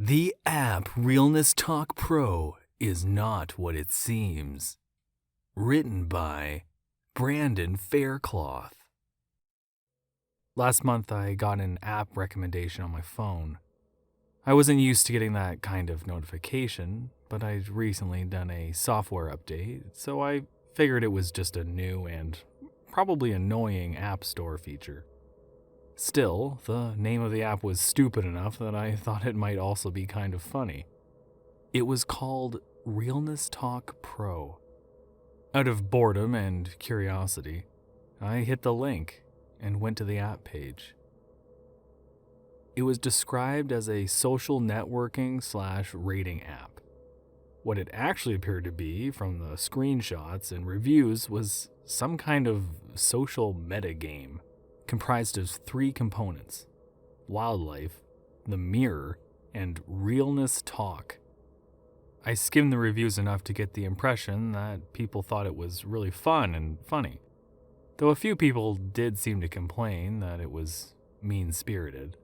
The app Realness Talk Pro is not what it seems. Written by Brandon Faircloth. Last month I got an app recommendation on my phone. I wasn't used to getting that kind of notification, but I'd recently done a software update, so I figured it was just a new and probably annoying App Store feature. Still, the name of the app was stupid enough that I thought it might also be kind of funny. It was called Realness Talk Pro. Out of boredom and curiosity, I hit the link and went to the app page. It was described as a social networking/rating app. What it actually appeared to be from the screenshots and reviews was some kind of social metagame, comprised of 3 components: wildlife, the mirror, and realness talk. I skimmed the reviews enough to get the impression that people thought it was really fun and funny, though a few people did seem to complain that it was mean-spirited.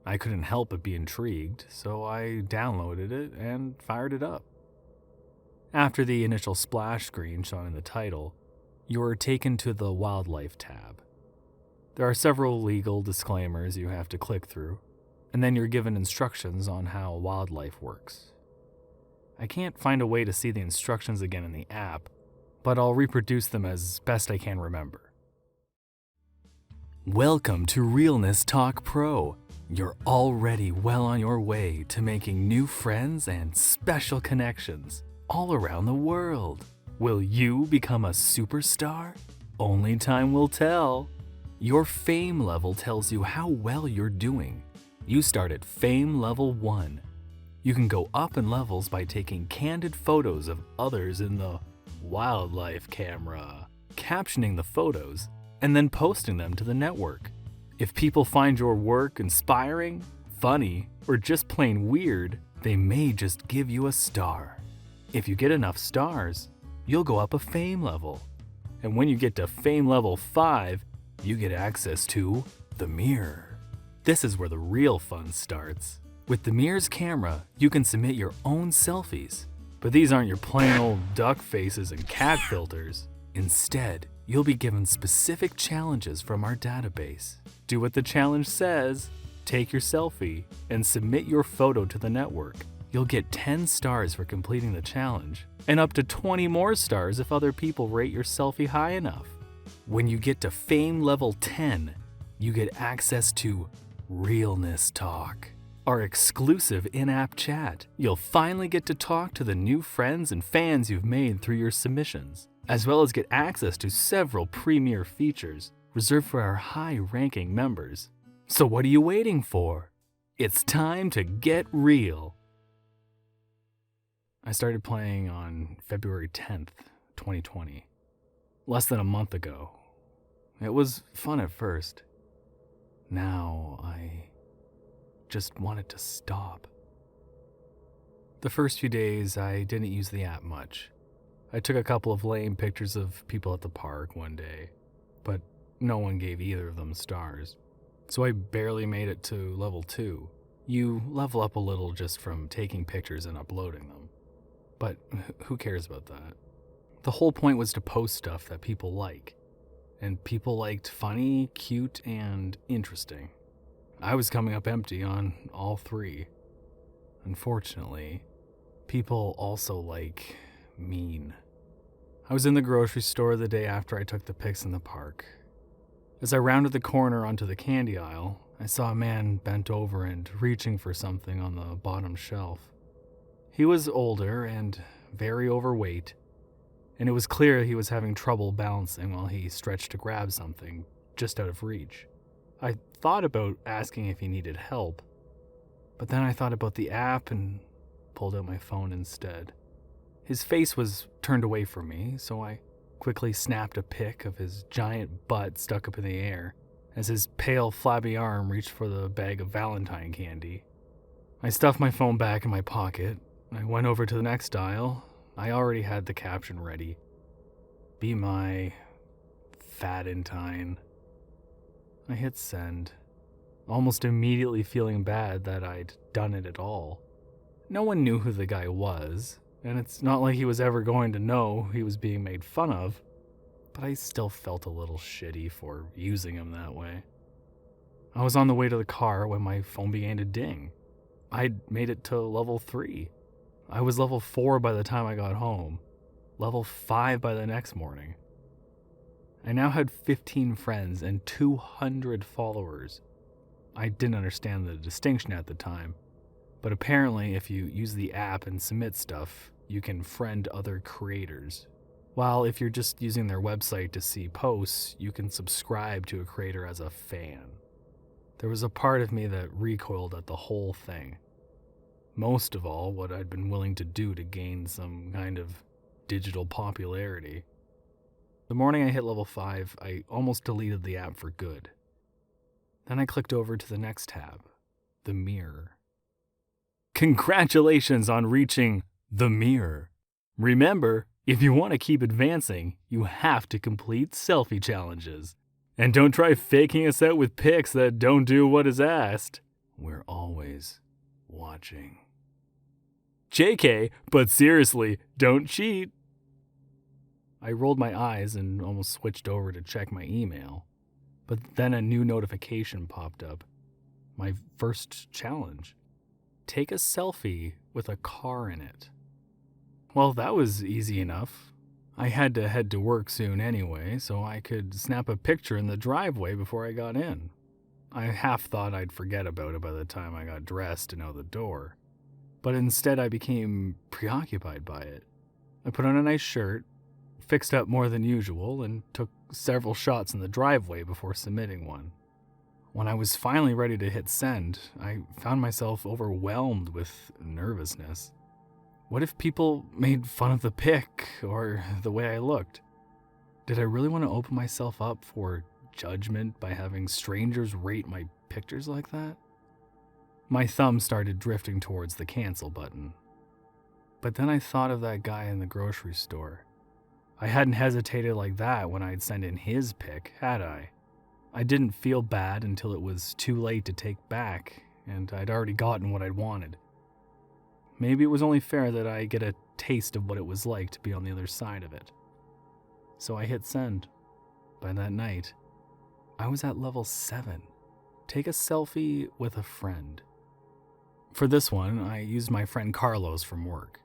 I couldn't help but be intrigued, so I downloaded it and fired it up. After the initial splash screen shown in the title, you're taken to the wildlife tab. There are several legal disclaimers you have to click through, and then you're given instructions on how wildlife works. I can't find a way to see the instructions again in the app, but I'll reproduce them as best I can remember. Welcome to Realness Talk Pro. You're already well on your way to making new friends and special connections all around the world. Will you become a superstar? Only time will tell. Your fame level tells you how well you're doing. You start at fame level 1. You can go up in levels by taking candid photos of others in the wildlife camera, captioning the photos, and then posting them to the network. If people find your work inspiring, funny, or just plain weird, they may just give you a star. If you get enough stars, you'll go up a fame level. And when you get to fame level 5, you get access to the mirror. This is where the real fun starts. With the mirror's camera, you can submit your own selfies. But these aren't your plain old duck faces and cat filters. Instead, you'll be given specific challenges from our database. Do what the challenge says, take your selfie, and submit your photo to the network. You'll get 10 stars for completing the challenge, and up to 20 more stars if other people rate your selfie high enough. When you get to fame level 10, you get access to Realness Talk, our exclusive in-app chat. You'll finally get to talk to the new friends and fans you've made through your submissions, as well as get access to several premier features reserved for our high-ranking members. So what are you waiting for? It's time to get real. I started playing on February 10th, 2020. Less than a month ago. It was fun at first. Now I just wanted to stop. The first few days I didn't use the app much. I took a couple of lame pictures of people at the park one day, but no one gave either of them stars. So I barely made it to level 2. You level up a little just from taking pictures and uploading them. But who cares about that? The whole point was to post stuff that people like. And people liked funny, cute, and interesting. I was coming up empty on all 3. Unfortunately, people also like mean. I was in the grocery store the day after I took the pics in the park. As I rounded the corner onto the candy aisle, I saw a man bent over and reaching for something on the bottom shelf. He was older and very overweight, and it was clear he was having trouble balancing while he stretched to grab something just out of reach. I thought about asking if he needed help, but then I thought about the app and pulled out my phone instead. His face was turned away from me, so I quickly snapped a pic of his giant butt stuck up in the air as his pale, flabby arm reached for the bag of Valentine candy. I stuffed my phone back in my pocket. I went over to the next aisle. I already had the caption ready. Be my Fadentine. I hit send. almost immediately feeling bad that I'd done it at all. No one knew who the guy was, and it's not like he was ever going to know he was being made fun of, but I still felt a little shitty for using him that way. I was on the way to the car when my phone began to ding. I'd made it to level 3. I was level 4 by the time I got home, level 5 by the next morning. I now had 15 friends and 200 followers. I didn't understand the distinction at the time, but apparently if you use the app and submit stuff, you can friend other creators. While if you're just using their website to see posts, you can subscribe to a creator as a fan. There was a part of me that recoiled at the whole thing. Most of all, what I'd been willing to do to gain some kind of digital popularity. The morning I hit level 5, I almost deleted the app for good. Then I clicked over to the next tab, the mirror. Congratulations on reaching the mirror. Remember, if you want to keep advancing, you have to complete selfie challenges. And don't try faking us out with pics that don't do what is asked. We're always watching. JK, but seriously, don't cheat. I rolled my eyes and almost switched over to check my email. But then a new notification popped up. My first challenge. Take a selfie with a car in it. Well, that was easy enough. I had to head to work soon anyway, so I could snap a picture in the driveway before I got in. I half thought I'd forget about it by the time I got dressed and out the door. But instead I became preoccupied by it. I put on a nice shirt, fixed up more than usual, and took several shots in the driveway before submitting one. When I was finally ready to hit send, I found myself overwhelmed with nervousness. What if people made fun of the pic or the way I looked? Did I really want to open myself up for judgment by having strangers rate my pictures like that? My thumb started drifting towards the cancel button. But then I thought of that guy in the grocery store. I hadn't hesitated like that when I'd sent in his pic, had I? I didn't feel bad until it was too late to take back, and I'd already gotten what I'd wanted. Maybe it was only fair that I get a taste of what it was like to be on the other side of it. So I hit send. By that night, I was at level 7. Take a selfie with a friend. For this one, I used my friend Carlos from work.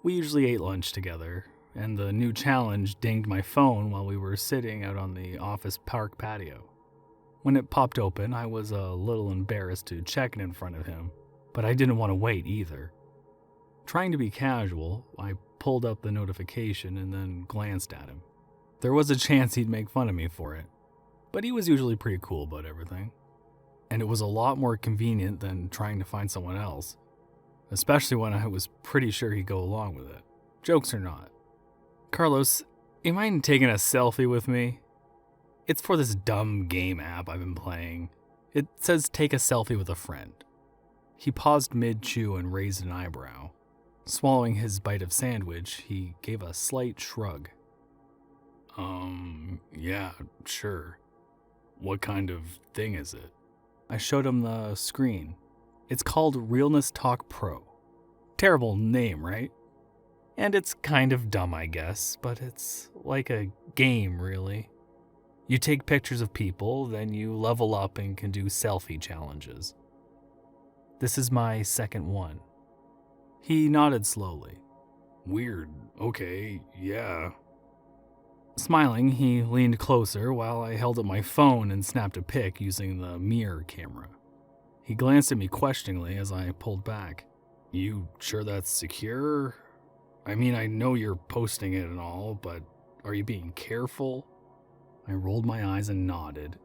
We usually ate lunch together, and the new challenge dinged my phone while we were sitting out on the office park patio. When it popped open, I was a little embarrassed to check it in front of him, but I didn't want to wait either. Trying to be casual, I pulled up the notification and then glanced at him. There was a chance he'd make fun of me for it, but he was usually pretty cool about everything. And it was a lot more convenient than trying to find someone else, especially when I was pretty sure he'd go along with it. Jokes or not. Carlos, you mind taking a selfie with me? It's for this dumb game app I've been playing. It says take a selfie with a friend. He paused mid-chew and raised an eyebrow. Swallowing his bite of sandwich, he gave a slight shrug. Yeah, sure. What kind of thing is it? I showed him the screen. It's called Realness Talk Pro. Terrible name, right? And it's kind of dumb, I guess, but it's like a game, really. You take pictures of people, then you level up and can do selfie challenges. This is my second one. He nodded slowly. Weird. Okay, yeah. Smiling, he leaned closer while I held up my phone and snapped a pic using the mirror camera. He glanced at me questioningly as I pulled back. You sure that's secure? I mean, I know you're posting it and all, but are you being careful? I rolled my eyes and nodded.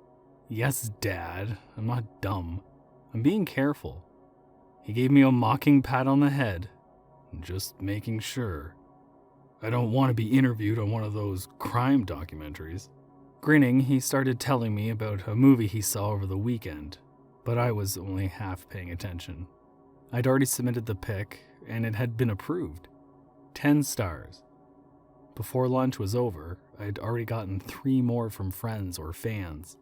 Yes, Dad, I'm not dumb. I'm being careful. He gave me a mocking pat on the head. Just making sure. I don't want to be interviewed on one of those crime documentaries. Grinning, he started telling me about a movie he saw over the weekend, but I was only half paying attention. I'd already submitted the pic, and it had been approved. 10 stars. Before lunch was over, I'd already gotten 3 more from friends or fans.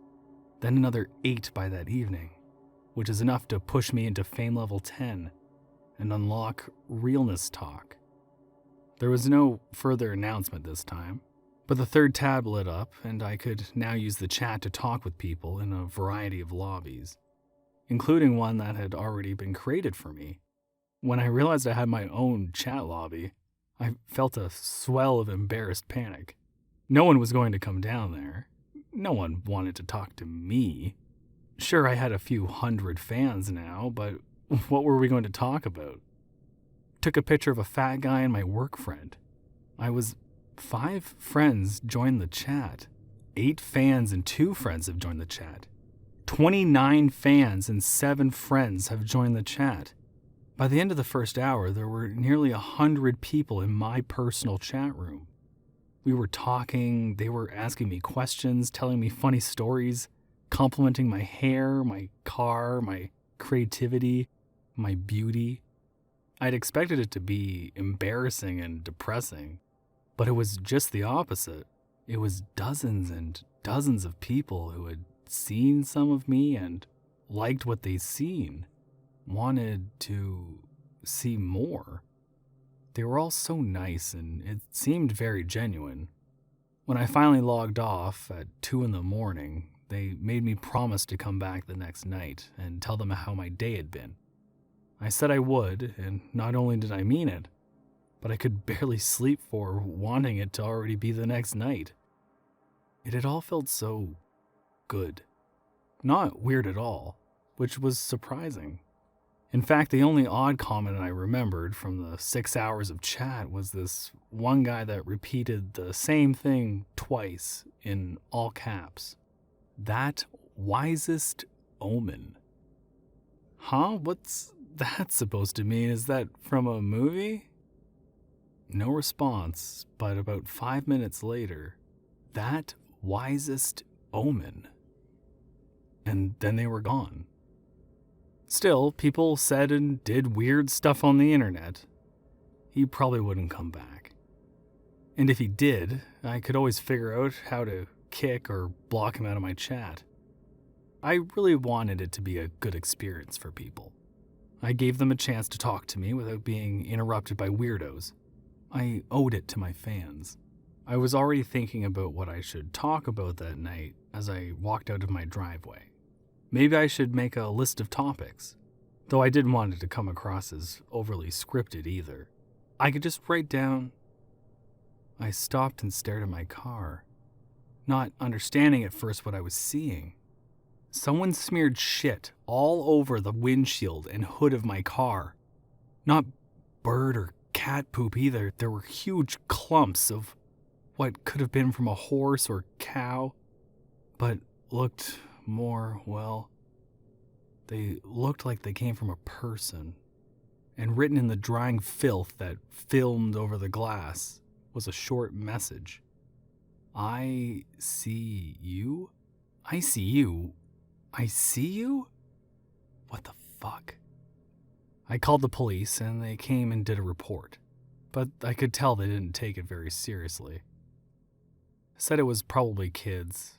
Then another 8 by that evening. which is enough to push me into fame level 10 and unlock Realness Talk. There was no further announcement this time, but the third tab lit up and I could now use the chat to talk with people in a variety of lobbies, including one that had already been created for me. When I realized I had my own chat lobby, I felt a swell of embarrassed panic. No one was going to come down there. No one wanted to talk to me. Sure, I had a few hundred fans now, but what were we going to talk about? Took a picture of a fat guy and my work friend. 5 friends joined the chat. 8 fans and 2 friends have joined the chat. 29 fans and 7 friends have joined the chat. By the end of the first hour, there were nearly 100 people in my personal chat room. We were talking, they were asking me questions, telling me funny stories, complimenting my hair, my car, my creativity, my beauty. I'd expected it to be embarrassing and depressing, but it was just the opposite. It was dozens and dozens of people who had seen some of me and liked what they'd seen, wanted to see more. They were all so nice and it seemed very genuine. When I finally logged off at 2 a.m, they made me promise to come back the next night and tell them how my day had been. I said I would, and not only did I mean it, but I could barely sleep for wanting it to already be the next night. It had all felt so good. Not weird at all, which was surprising. In fact, the only odd comment I remembered from the 6 hours of chat was this one guy that repeated the same thing twice in all caps. That wisest omen. Huh? What's that supposed to mean? Is that from a movie? No response, but about 5 minutes later, that wisest omen. And then they were gone. Still, people said and did weird stuff on the internet. He probably wouldn't come back. And if he did, I could always figure out how to kick or block him out of my chat. I really wanted it to be a good experience for people. I gave them a chance to talk to me without being interrupted by weirdos. I owed it to my fans. I was already thinking about what I should talk about that night as I walked out of my driveway. Maybe I should make a list of topics, though I didn't want it to come across as overly scripted either. I could just write down. I stopped and stared at my car, not understanding at first what I was seeing. Someone smeared shit all over the windshield and hood of my car. Not bird or cat poop either. There were huge clumps of what could have been from a horse or cow, but looked more, well, they looked like they came from a person. And written in the drying filth that filmed over the glass was a short message. I see you? I see you? I see you? What the fuck? I called the police and they came and did a report, but I could tell they didn't take it very seriously. Said it was probably kids.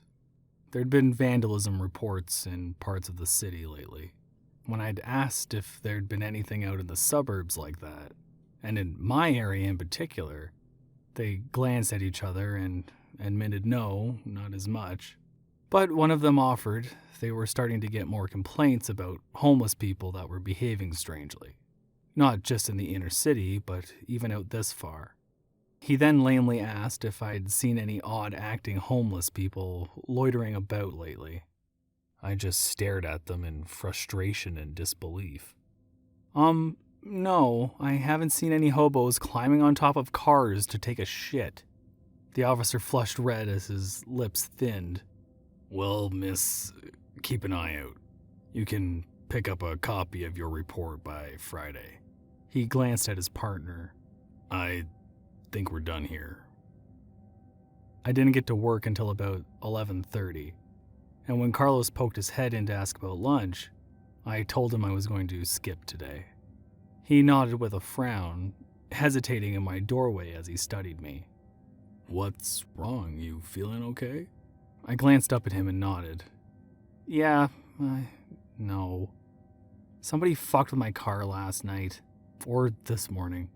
There'd been vandalism reports in parts of the city lately. When I'd asked if there'd been anything out in the suburbs like that, and in my area in particular, they glanced at each other and admitted no, not as much. But one of them offered they were starting to get more complaints about homeless people that were behaving strangely. Not just in the inner city, but even out this far. He then lamely asked if I'd seen any odd-acting homeless people loitering about lately. I just stared at them in frustration and disbelief. No, I haven't seen any hobos climbing on top of cars to take a shit. The officer flushed red as his lips thinned. Well, miss, keep an eye out. You can pick up a copy of your report by Friday. He glanced at his partner. I think we're done here. I didn't get to work until about 11:30, and when Carlos poked his head in to ask about lunch, I told him I was going to skip today. He nodded with a frown, hesitating in my doorway as he studied me. What's wrong? You feeling okay? I glanced up at him and nodded. Yeah, no. Somebody fucked with my car last night, or this morning.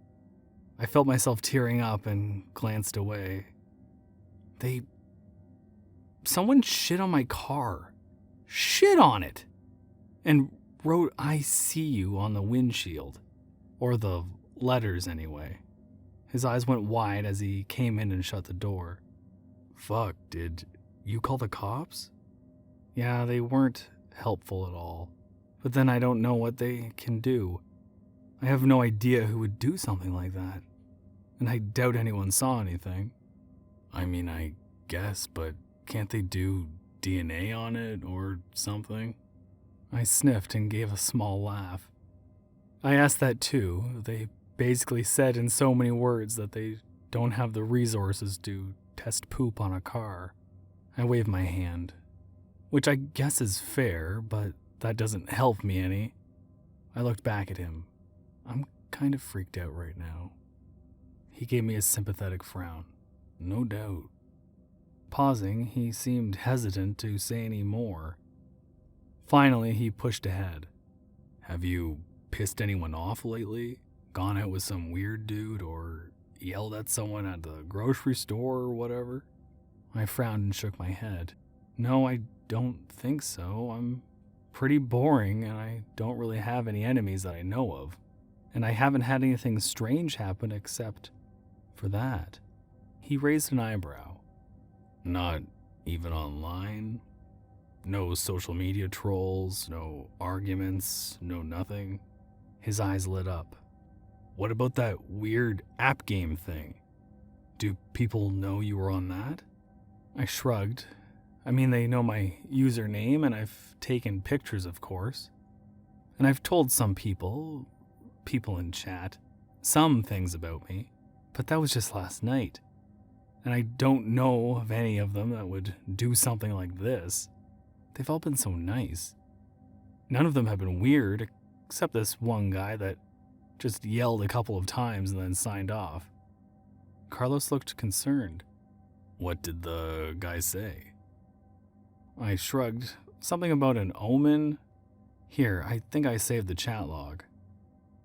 I felt myself tearing up and glanced away. Someone shit on my car. Shit on it! And wrote "I see you" on the windshield. Or the letters, anyway. His eyes went wide as he came in and shut the door. Fuck, did you call the cops? Yeah, they weren't helpful at all. But then I don't know what they can do. I have no idea who would do something like that. And I doubt anyone saw anything. I mean, I guess, but can't they do DNA on it or something? I sniffed and gave a small laugh. I asked that too. They basically said in so many words that they don't have the resources to test poop on a car. I waved my hand, which I guess is fair, but that doesn't help me any. I looked back at him. I'm kind of freaked out right now. He gave me a sympathetic frown. No doubt. Pausing, he seemed hesitant to say any more. Finally, he pushed ahead. Have you pissed anyone off lately? Gone out with some weird dude or yelled at someone at the grocery store or whatever? I frowned and shook my head. No, I don't think so. I'm pretty boring and I don't really have any enemies that I know of. And I haven't had anything strange happen except for that. He raised an eyebrow. Not even online? No social media trolls, no arguments, no nothing? His eyes lit up. What about that weird app game thing? Do people know you were on that? I shrugged. I mean, they know my username and I've taken pictures, of course. And I've told some people in chat, some things about me, but that was just last night. And I don't know of any of them that would do something like this. They've all been so nice. None of them have been weird, except this one guy that just yelled a couple of times and then signed off. Carlos looked concerned. What did the guy say? I shrugged. Something about an omen? Here, I think I saved the chat log.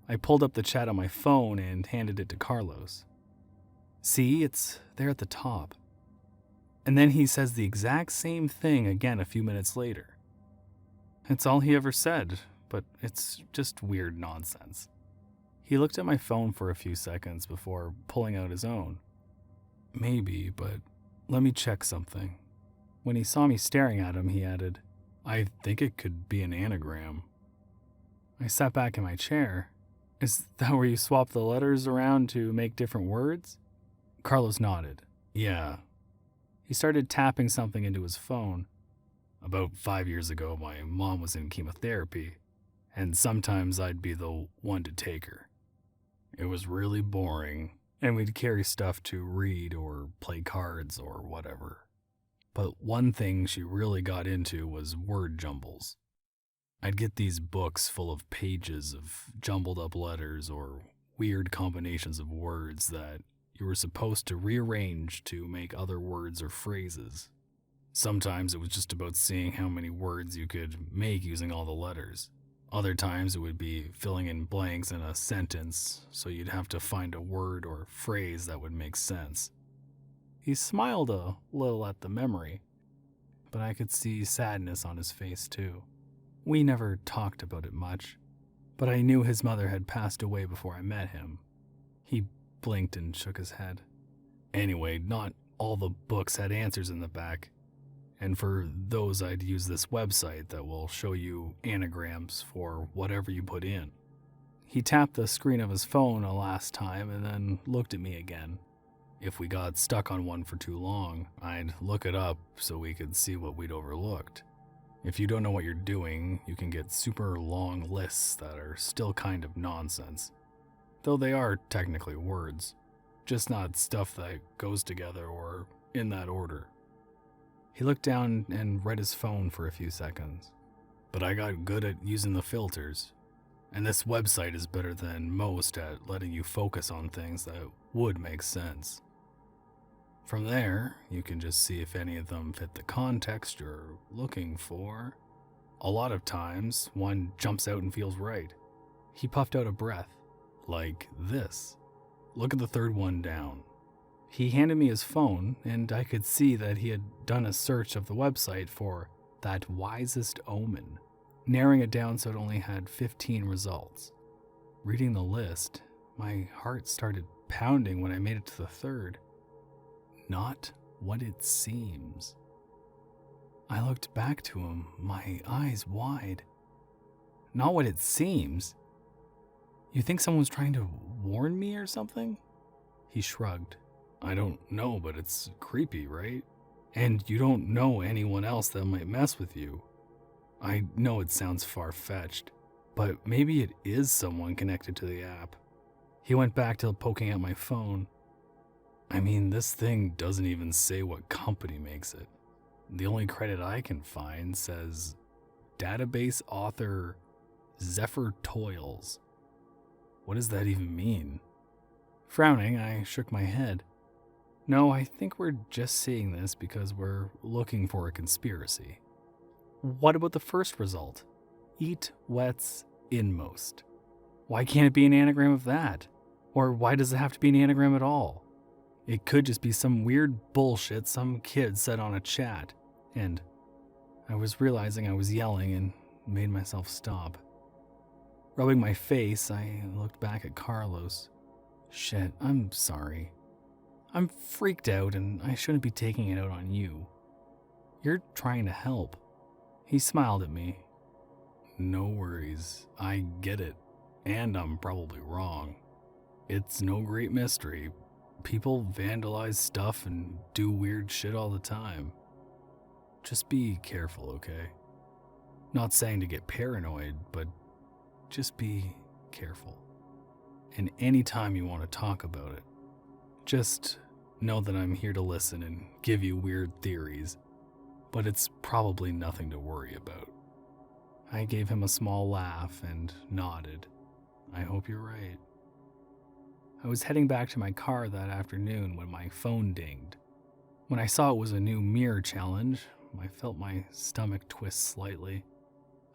I pulled up the chat on my phone and handed it to Carlos. See, it's there at the top. And then he says the exact same thing again a few minutes later. It's all he ever said, but it's just weird nonsense. He looked at my phone for a few seconds before pulling out his own. Maybe, but let me check something. When he saw me staring at him, he added, I think it could be an anagram. I sat back in my chair. Is that where you swap the letters around to make different words? Carlos nodded. Yeah. He started tapping something into his phone. About 5 years ago, my mom was in chemotherapy, and sometimes I'd be the one to take her. It was really boring, and we'd carry stuff to read or play cards or whatever. But one thing she really got into was word jumbles. I'd get these books full of pages of jumbled up letters or weird combinations of words that you were supposed to rearrange to make other words or phrases. Sometimes it was just about seeing how many words you could make using all the letters. Other times it would be filling in blanks in a sentence, so you'd have to find a word or phrase that would make sense. He smiled a little at the memory, but I could see sadness on his face too. We never talked about it much, but I knew his mother had passed away before I met him. He blinked and shook his head. Anyway, not all the books had answers in the back, and for those I'd use this website that will show you anagrams for whatever you put in. He tapped the screen of his phone a last time and then looked at me again. If we got stuck on one for too long, I'd look it up so we could see what we'd overlooked. If you don't know what you're doing, you can get super long lists that are still kind of nonsense. Though they are technically words, just not stuff that goes together or in that order. He looked down and read his phone for a few seconds. But I got good at using the filters, and this website is better than most at letting you focus on things that would make sense. From there, you can just see if any of them fit the context you're looking for. A lot of times, one jumps out and feels right. He puffed out a breath, like this. Look at the third one down. He handed me his phone, and I could see that he had done a search of the website for that wisest omen, narrowing it down so it only had 15 results. Reading the list, my heart started pounding when I made it to the third. Not what it seems. I looked back to him, my eyes wide. Not what it seems? You think someone's trying to warn me or something? He shrugged. I don't know, but it's creepy, right? And you don't know anyone else that might mess with you. I know it sounds far-fetched, but maybe it is someone connected to the app. He went back to poking at my phone. I mean, this thing doesn't even say what company makes it. The only credit I can find says database author Zephyr Toils. What does that even mean? Frowning, I shook my head. No, I think we're just seeing this because we're looking for a conspiracy. What about the first result? Eat wets inmost. Why can't it be an anagram of that? Or why does it have to be an anagram at all? It could just be some weird bullshit some kid said on a chat. And I was realizing I was yelling and made myself stop. Rubbing my face, I looked back at Carlos. Shit, I'm sorry. I'm freaked out and I shouldn't be taking it out on you. You're trying to help. He smiled at me. No worries, I get it. And I'm probably wrong. It's no great mystery. People vandalize stuff and do weird shit all the time. Just be careful, okay? Not saying to get paranoid, but just be careful. And anytime you want to talk about it, just know that I'm here to listen and give you weird theories, but it's probably nothing to worry about. I gave him a small laugh and nodded. I hope you're right. I was heading back to my car that afternoon when my phone dinged. When I saw it was a new mirror challenge, I felt my stomach twist slightly.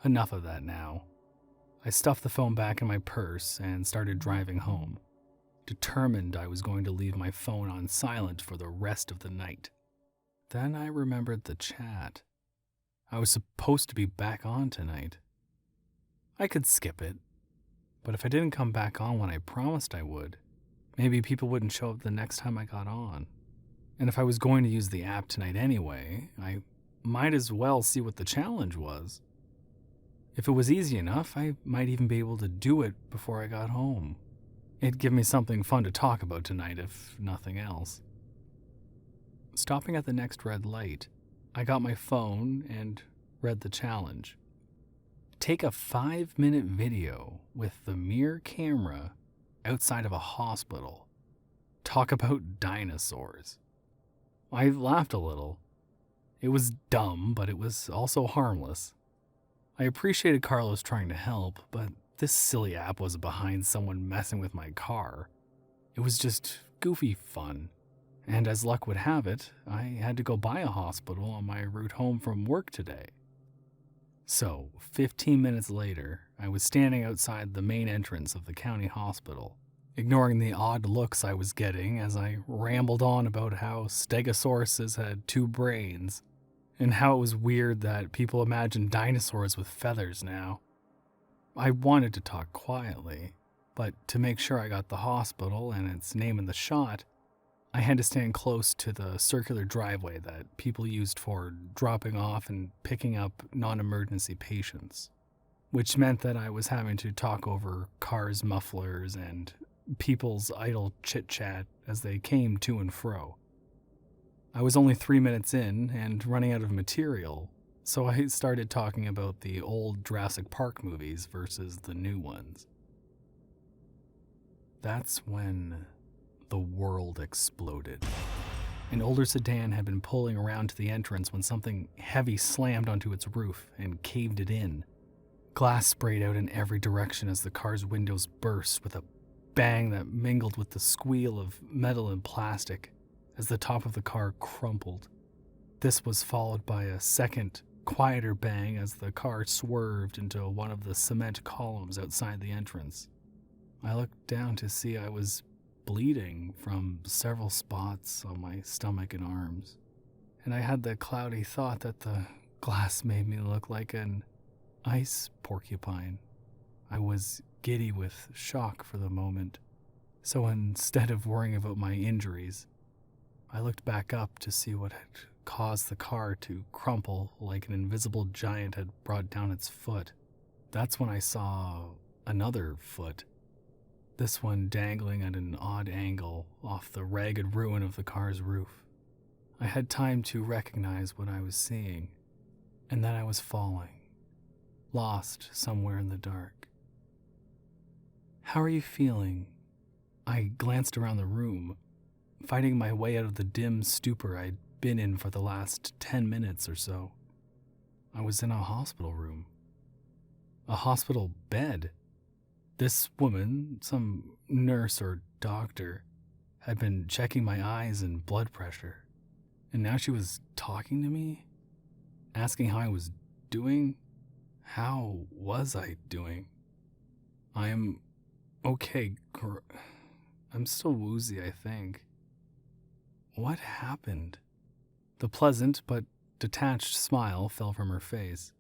Enough of that now. I stuffed the phone back in my purse and started driving home, determined I was going to leave my phone on silent for the rest of the night. Then I remembered the chat. I was supposed to be back on tonight. I could skip it, but if I didn't come back on when I promised I would, maybe people wouldn't show up the next time I got on. And if I was going to use the app tonight anyway, I might as well see what the challenge was. If it was easy enough, I might even be able to do it before I got home. It'd give me something fun to talk about tonight, if nothing else. Stopping at the next red light, I got my phone and read the challenge. Take a 5-minute video with the mirror camera outside of a hospital. Talk about dinosaurs. I laughed a little. It was dumb, but it was also harmless. I appreciated Carlos trying to help, but this silly app wasn't behind someone messing with my car. It was just goofy fun. And as luck would have it, I had to go by a hospital on my route home from work today. So, 15 minutes later, I was standing outside the main entrance of the county hospital, ignoring the odd looks I was getting as I rambled on about how stegosauruses had 2 brains, and how it was weird that people imagine dinosaurs with feathers now. I wanted to talk quietly, but to make sure I got the hospital and its name in the shot, I had to stand close to the circular driveway that people used for dropping off and picking up non-emergency patients, which meant that I was having to talk over cars' mufflers and people's idle chit-chat as they came to and fro. I was only 3 minutes in and running out of material, so I started talking about the old Jurassic Park movies versus the new ones. That's when the world exploded. An older sedan had been pulling around to the entrance when something heavy slammed onto its roof and caved it in. Glass sprayed out in every direction as the car's windows burst with a bang that mingled with the squeal of metal and plastic as the top of the car crumpled. This was followed by a second quieter bang as the car swerved into one of the cement columns outside the entrance. I looked down to see I was bleeding from several spots on my stomach and arms, and I had the cloudy thought that the glass made me look like an ice porcupine. I was giddy with shock for the moment, so instead of worrying about my injuries, I looked back up to see what had caused the car to crumple like an invisible giant had brought down its foot. That's when I saw another foot, this one dangling at an odd angle off the ragged ruin of the car's roof. I had time to recognize what I was seeing, and then I was falling, lost somewhere in the dark. "How are you feeling?" I glanced around the room, fighting my way out of the dim stupor I'd been in for the last 10 minutes or so. I was in a hospital room. A hospital bed. This woman, some nurse or doctor, had been checking my eyes and blood pressure, and now she was talking to me, asking how I was doing. How was I doing? I am okay. I'm still woozy, I think. What happened? The pleasant but detached smile fell from her face.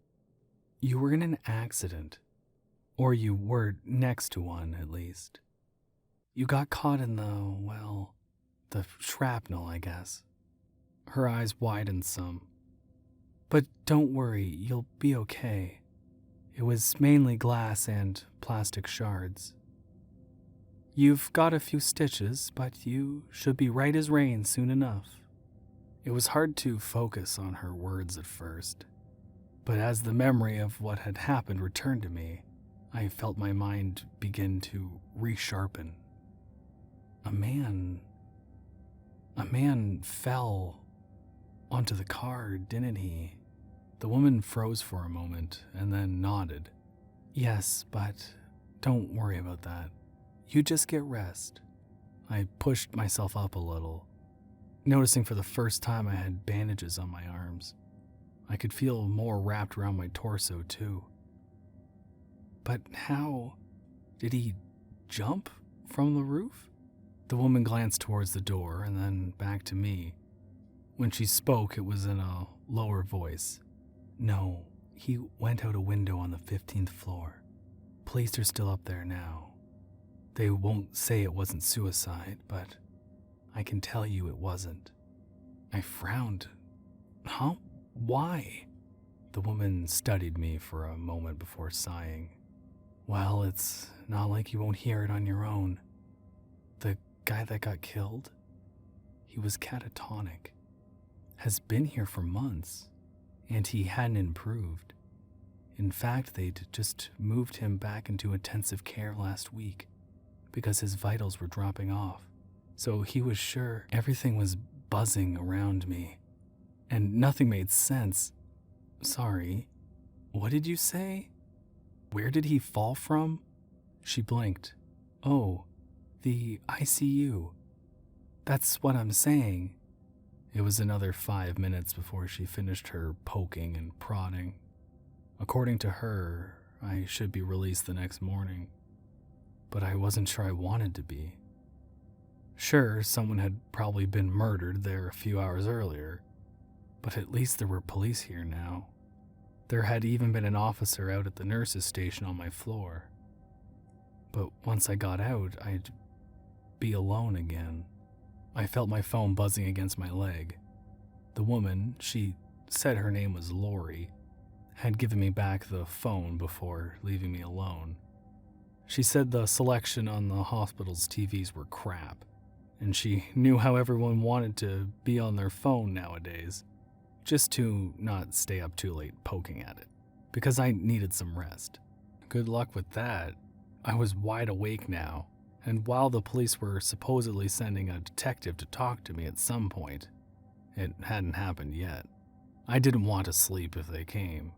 "You were in an accident. Or you were next to one, at least. You got caught in the shrapnel, I guess." Her eyes widened some. "But don't worry, you'll be okay. It was mainly glass and plastic shards. You've got a few stitches, but you should be right as rain soon enough." It was hard to focus on her words at first, but as the memory of what had happened returned to me, I felt my mind begin to resharpen. A man fell onto the car, didn't he? The woman froze for a moment and then nodded. "Yes, but don't worry about that. You just get rest." I pushed myself up a little, noticing for the first time I had bandages on my arms. I could feel more wrapped around my torso, too. "But how did he jump from the roof?" The woman glanced towards the door and then back to me. When she spoke, it was in a lower voice. "No, he went out a window on the 15th floor. Police are still up there now. They won't say it wasn't suicide, but I can tell you it wasn't." I frowned. "Huh? Why?" The woman studied me for a moment before sighing. "Well, it's not like you won't hear it on your own. The guy that got killed, he was catatonic. Has been here for months, and he hadn't improved. In fact, they'd just moved him back into intensive care last week because his vitals were dropping off. So he was sure everything was buzzing around me, and nothing made sense. Sorry, what did you say? Where did he fall from?" She blinked. "Oh, the ICU. That's what I'm saying." It was another 5 minutes before she finished her poking and prodding. According to her, I should be released the next morning, but I wasn't sure I wanted to be. Sure, someone had probably been murdered there a few hours earlier, but at least there were police here now. There had even been an officer out at the nurse's station on my floor. But once I got out, I'd be alone again. I felt my phone buzzing against my leg. The woman, she said her name was Lori, had given me back the phone before leaving me alone. She said the selection on the hospital's TVs were crap, and she knew how everyone wanted to be on their phone nowadays, just to not stay up too late poking at it, because I needed some rest. Good luck with that. I was wide awake now, and while the police were supposedly sending a detective to talk to me at some point, it hadn't happened yet. I didn't want to sleep if they came.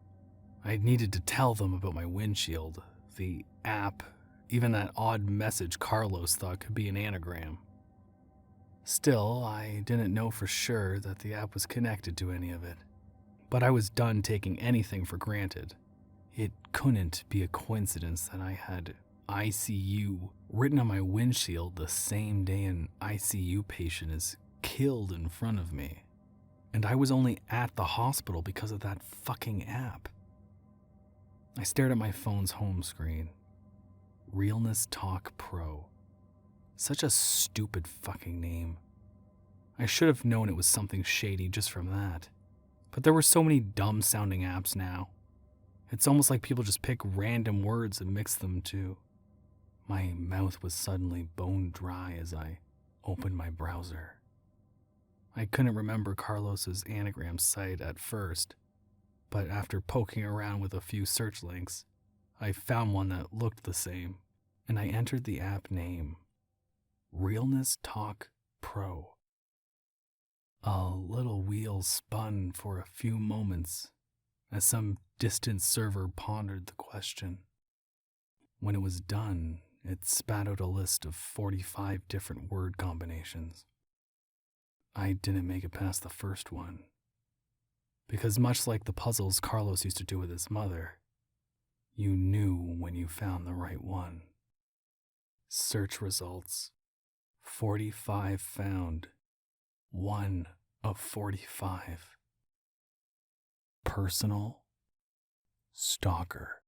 I needed to tell them about my windshield, the app, even that odd message Carlos thought could be an anagram. Still, I didn't know for sure that the app was connected to any of it. But I was done taking anything for granted. It couldn't be a coincidence that I had ICU written on my windshield the same day an ICU patient is killed in front of me. And I was only at the hospital because of that fucking app. I stared at my phone's home screen. Realness Talk Pro. Such a stupid fucking name. I should have known it was something shady just from that. But there were so many dumb sounding apps now. It's almost like people just pick random words and mix them too. My mouth was suddenly bone dry as I opened my browser. I couldn't remember Carlos's Anagram site at first, but after poking around with a few search links, I found one that looked the same, and I entered the app name, Realness Talk Pro. A little wheel spun for a few moments as some distant server pondered the question. When it was done, it spat out a list of 45 different word combinations. I didn't make it past the first one, because much like the puzzles Carlos used to do with his mother, you knew when you found the right one. Search results: 45 found. 1 of 45. Personal stalker.